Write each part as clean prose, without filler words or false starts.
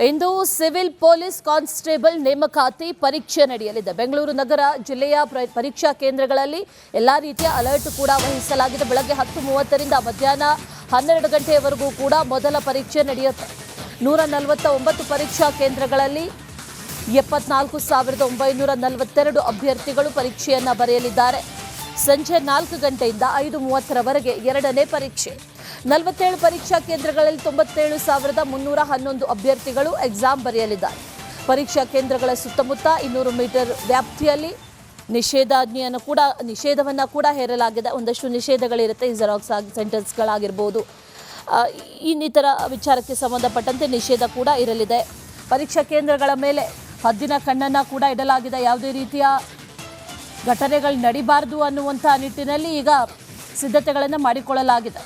ಇಂದು civil police constable ನೇಮಕಾತಿ ಪರೀಕ್ಷೆ ನಡೆಯಲಿದೆ. ಬೆಂಗಳೂರು ನಗರ ಜಿಲ್ಲೆಯ ಪರೀಕ್ಷಾ ಕೇಂದ್ರಗಳಲ್ಲಿ ಎಲ್ಲಾ ರೀತಿಯ ಅಲರ್ಟ್ ಕೂಡ ವಹಿಸಲಾಗಿದೆ. ಬೆಳಗ್ಗೆ 10:30ರಿಂದ ಮಧ್ಯಾಹ್ನ 12 ಗಂಟೆಯವರೆಗೂ ಕೂಡ ಮೊದಲ ಪರೀಕ್ಷೆ ನಡೆಯುತ್ತೆ. 149 ಪರೀಕ್ಷಾ ಕೇಂದ್ರಗಳಲ್ಲಿ 74,942 ಅಭ್ಯರ್ಥಿಗಳು ಪರೀಕ್ಷೆಯನ್ನು ಬರೆಯಲಿದ್ದಾರೆ. ಸಂಜೆ 4 ಗಂಟೆಯಿಂದ 5:30ರವರೆಗೆ ಎರಡನೇ ಪರೀಕ್ಷೆ. 47 ಪರೀಕ್ಷಾ ಕೇಂದ್ರಗಳಲ್ಲಿ 97,311 ಅಭ್ಯರ್ಥಿಗಳು ಎಕ್ಸಾಮ್ ಬರೆಯಲಿದ್ದಾರೆ. ಪರೀಕ್ಷಾ ಕೇಂದ್ರಗಳ ಸುತ್ತಮುತ್ತ 200 ಮೀಟರ್ ವ್ಯಾಪ್ತಿಯಲ್ಲಿ ನಿಷೇಧವನ್ನು ಕೂಡ ಹೇರಲಾಗಿದೆ. ಒಂದಷ್ಟು ನಿಷೇಧಗಳಿರುತ್ತೆ. ಜೆರಾಕ್ಸ್ ಸೆಂಟರ್ಸ್ಗಳಾಗಿರ್ಬೋದು, ಇನ್ನಿತರ ವಿಚಾರಕ್ಕೆ ಸಂಬಂಧಪಟ್ಟಂತೆ ನಿಷೇಧ ಕೂಡ ಇರಲಿದೆ. ಪರೀಕ್ಷಾ ಕೇಂದ್ರಗಳ ಮೇಲೆ ಹದ್ದಿನ ಕಣ್ಣನ್ನು ಕೂಡ ಇಡಲಾಗಿದೆ. ಯಾವುದೇ ರೀತಿಯ ಘಟನೆಗಳು ನಡೀಬಾರದು ಅನ್ನುವಂಥ ನಿಟ್ಟಿನಲ್ಲಿ ಈಗ ಸಿದ್ಧತೆಗಳನ್ನು ಮಾಡಿಕೊಳ್ಳಲಾಗಿದೆ.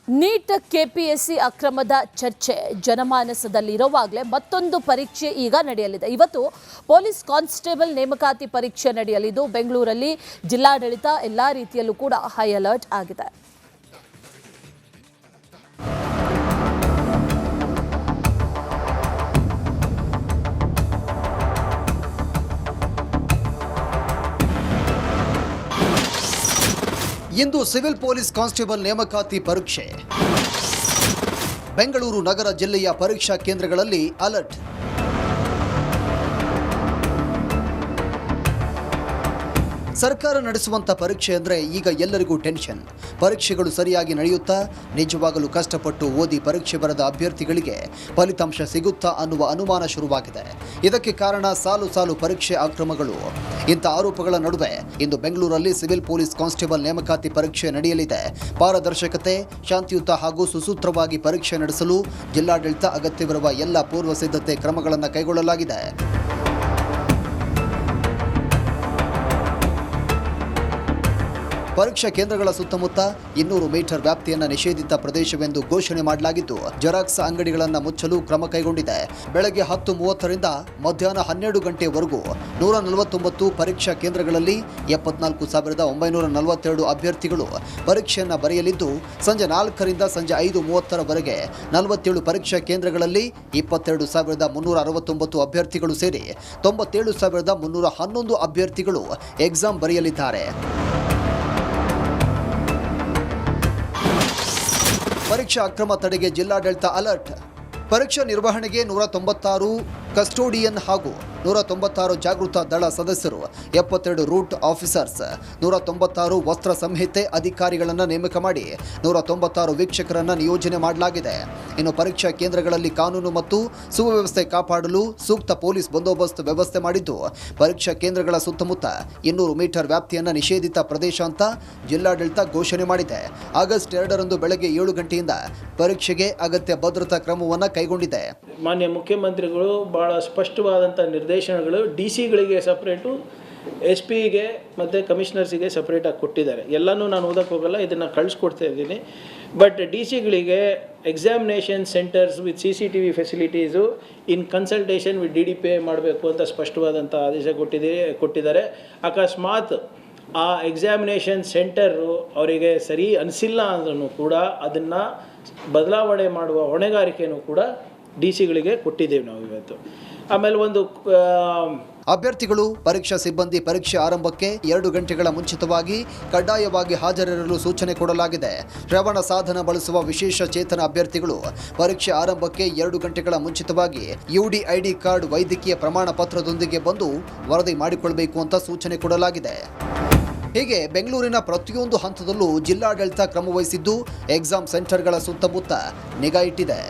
ನೀಟ್ ಕೆಪಿಎಸ್ಸಿ ಅಕ್ರಮದ ಚರ್ಚೆ ಜನಮಾನಸದಲ್ಲಿರುವಾಗಲೇ ಮತ್ತೊಂದು ಪರೀಕ್ಷೆ ಈಗ ನಡೆಯಲಿದೆ. ಇವತ್ತು ಪೊಲೀಸ್ ಕಾನ್ಸ್ಟೇಬಲ್ ನೇಮಕಾತಿ ಪರೀಕ್ಷೆ ನಡೆಯಲಿದ್ದು ಬೆಂಗಳೂರಲ್ಲಿ ಜಿಲ್ಲಾಡಳಿತ ಎಲ್ಲ ರೀತಿಯಲ್ಲೂ ಕೂಡ ಹೈ ಅಲರ್ಟ್ ಆಗಿದೆ. ಇಂದು ಸಿವಿಲ್ ಪೊಲೀಸ್ ಕಾನ್ಸ್ಟೇಬಲ್ ನೇಮಕಾತಿ ಪರೀಕ್ಷೆ. ಬೆಂಗಳೂರು ನಗರ ಜಿಲ್ಲೆಯ ಪರೀಕ್ಷಾ ಕೇಂದ್ರಗಳಲ್ಲಿ ಅಲರ್ಟ್. ಸರ್ಕಾರ ನಡೆಸುವಂತ ಪರೀಕ್ಷೆ ಅಂದರೆ ಈಗ ಎಲ್ಲರಿಗೂ ಟೆನ್ಷನ್. ಪರೀಕ್ಷೆಗಳು ಸರಿಯಾಗಿ ನಡೆಯುತ್ತಾ, ನಿಜವಾಗಲೂ ಕಷ್ಟಪಟ್ಟು ಓದಿ ಪರೀಕ್ಷೆ ಬರೆದ ಅಭ್ಯರ್ಥಿಗಳಿಗೆ ಫಲಿತಾಂಶ ಸಿಗುತ್ತಾ ಅನ್ನುವ ಅನುಮಾನ ಶುರುವಾಗಿದೆ. ಇದಕ್ಕೆ ಕಾರಣ ಸಾಲು ಸಾಲು ಪರೀಕ್ಷೆ ಅಕ್ರಮಗಳು. ಇಂಥ ಆರೋಪಗಳ ನಡುವೆ ಇಂದು ಬೆಂಗಳೂರಲ್ಲಿ ಸಿವಿಲ್ ಪೊಲೀಸ್ ಕಾನ್ಸ್ಟೇಬಲ್ ನೇಮಕಾತಿ ಪರೀಕ್ಷೆ ನಡೆಯಲಿದೆ. ಪಾರದರ್ಶಕತೆ, ಶಾಂತಿಯುತ ಹಾಗೂ ಸುಸೂತ್ರವಾಗಿ ಪರೀಕ್ಷೆ ನಡೆಸಲು ಜಿಲ್ಲಾಡಳಿತ ಅಗತ್ಯವಿರುವ ಎಲ್ಲ ಪೂರ್ವ ಸಿದ್ಧತೆ ಕ್ರಮಗಳನ್ನು ಕೈಗೊಳ್ಳಲಾಗಿದೆ. ಪರೀಕ್ಷಾ ಕೇಂದ್ರಗಳ ಸುತ್ತಮುತ್ತ 200 ಮೀಟರ್ ವ್ಯಾಪ್ತಿಯನ್ನು ನಿಷೇಧಿತ ಪ್ರದೇಶವೆಂದು ಘೋಷಣೆ ಮಾಡಲಾಗಿದ್ದು, ಜೆರಾಕ್ಸ್ ಅಂಗಡಿಗಳನ್ನು ಮುಚ್ಚಲು ಕ್ರಮ ಕೈಗೊಂಡಿದೆ. ಬೆಳಗ್ಗೆ 10:30ರಿಂದ ಮಧ್ಯಾಹ್ನ 12 ಗಂಟೆವರೆಗೂ 149 ಪರೀಕ್ಷಾ ಕೇಂದ್ರಗಳಲ್ಲಿ 74,942 ಅಭ್ಯರ್ಥಿಗಳು ಪರೀಕ್ಷೆಯನ್ನು ಬರೆಯಲಿದ್ದು, ಸಂಜೆ 4ರಿಂದ ಸಂಜೆ 5:30ರವರೆಗೆ 47 ಪರೀಕ್ಷಾ ಕೇಂದ್ರಗಳಲ್ಲಿ 22,369 ಅಭ್ಯರ್ಥಿಗಳು ಸೇರಿ 97,311 ಅಭ್ಯರ್ಥಿಗಳು ಎಕ್ಸಾಮ್ ಬರೆಯಲಿದ್ದಾರೆ. ಪರೀಕ್ಷಾ ಅಕ್ರಮ ತಡೆಗೆ ಜಿಲ್ಲಾಡಳಿತ ಅಲರ್ಟ್. ಪರೀಕ್ಷಾ ನಿರ್ವಹಣೆಗೆ 196 ಕಸ್ಟೋಡಿಯನ್ ಹಾಗೂ 196 ಜಾಗೃತ ದಳ ಸದಸ್ಯರು, 72 ರೂಟ್ ಆಫೀಸರ್ಸ್, 196 ವಸ್ತ್ರ ಸಂಹಿತೆ ಅಧಿಕಾರಿಗಳನ್ನು ನೇಮಕ ಮಾಡಿ 196 ವೀಕ್ಷಕರನ್ನು ನಿಯೋಜನೆ ಮಾಡಲಾಗಿದೆ. ಇನ್ನು ಪರೀಕ್ಷಾ ಕೇಂದ್ರಗಳಲ್ಲಿ ಕಾನೂನು ಮತ್ತು ಸುವ್ಯವಸ್ಥೆ ಕಾಪಾಡಲು ಸೂಕ್ತ ಪೊಲೀಸ್ ಬಂದೋಬಸ್ತ್ ವ್ಯವಸ್ಥೆ ಮಾಡಿದ್ದು, ಪರೀಕ್ಷಾ ಕೇಂದ್ರಗಳ ಸುತ್ತಮುತ್ತ 200 ಮೀಟರ್ ವ್ಯಾಪ್ತಿಯನ್ನು ನಿಷೇಧಿತ ಪ್ರದೇಶ ಅಂತ ಜಿಲ್ಲಾಡಳಿತ ಘೋಷಣೆ ಮಾಡಿದೆ. ಆಗಸ್ಟ್ 2ರಂದು ಬೆಳಗ್ಗೆ 7 ಗಂಟೆಯಿಂದ ಪರೀಕ್ಷೆಗೆ ಅಗತ್ಯ ಭದ್ರತಾ ಕ್ರಮವನ್ನು ಕೈಗೊಂಡಿದೆ. ಮಾನ್ಯ ಮುಖ್ಯಮಂತ್ರಿಗಳು ಭಾಳ ಸ್ಪಷ್ಟವಾದಂಥ ನಿರ್ದೇಶನಗಳು ಡಿ.ಸಿಗಳಿಗೆ ಸಪ್ರೇಟು, SP-ಗೆ ಮತ್ತು ಕಮಿಷನರ್ಸಿಗೆ ಸಪ್ರೇಟಾಗಿ ಕೊಟ್ಟಿದ್ದಾರೆ. ಎಲ್ಲನೂ ನಾನು ಓದಕ್ಕೆ ಹೋಗಲ್ಲ, ಇದನ್ನು ಕಳಿಸ್ಕೊಡ್ತಾ ಇದ್ದೀನಿ. ಬಟ್ ಡಿ.ಸಿಗಳಿಗೆ examination centres with CCTV facilities in consultation with DDPI ಮಾಡಬೇಕು ಅಂತ ಸ್ಪಷ್ಟವಾದಂಥ ಆದೇಶ ಕೊಟ್ಟಿದ್ದಾರೆ. ಅಕಸ್ಮಾತ್ ಆ ಎಕ್ಸಾಮಿನೇಷನ್ ಸೆಂಟರು ಅವರಿಗೆ ಸರಿ ಅನಿಸಿಲ್ಲ ಅಂದ್ರೂ ಕೂಡ ಅದನ್ನು ಬದಲಾವಣೆ ಮಾಡುವ ಹೊಣೆಗಾರಿಕೆಯೂ ಕೂಡ ಡಿ.ಸಿಗಳಿಗೆ ಕೊಟ್ಟಿದ್ದೇವೆ ನಾವು ಇವತ್ತು. ಆಮೇಲೆ ಒಂದು ಅಭ್ಯರ್ಥಿಗಳು, ಪರೀಕ್ಷಾ ಸಿಬ್ಬಂದಿ ಪರೀಕ್ಷೆ ಆರಂಭಕ್ಕೆ 2 ಗಂಟೆಗಳ ಮುಂಚಿತವಾಗಿ ಕಡ್ಡಾಯವಾಗಿ ಹಾಜರಿರಲು ಸೂಚನೆ ಕೊಡಲಾಗಿದೆ. ಶ್ರವಣ ಸಾಧನ ಬಳಸುವ ವಿಶೇಷ ಚೇತನ ಅಭ್ಯರ್ಥಿಗಳು ಪರೀಕ್ಷೆ ಆರಂಭಕ್ಕೆ 2 ಗಂಟೆಗಳ ಮುಂಚಿತವಾಗಿ UDID ಕಾರ್ಡ್, ವೈದ್ಯಕೀಯ ಪ್ರಮಾಣ ಪತ್ರದೊಂದಿಗೆ ಬಂದು ವರದಿ ಮಾಡಿಕೊಳ್ಳಬೇಕು ಅಂತ ಸೂಚನೆ ಕೊಡಲಾಗಿದೆ. ಹೀಗೆ ಬೆಂಗಳೂರಿನ ಪ್ರತಿಯೊಂದು ಹಂತದಲ್ಲೂ ಜಿಲ್ಲಾಡಳಿತ ಕ್ರಮ ವಹಿಸಿದ್ದು, ಎಕ್ಸಾಮ್ ಸೆಂಟರ್ಗಳ ಸುತ್ತಮುತ್ತ ನಿಗಾ ಇಟ್ಟಿದೆ.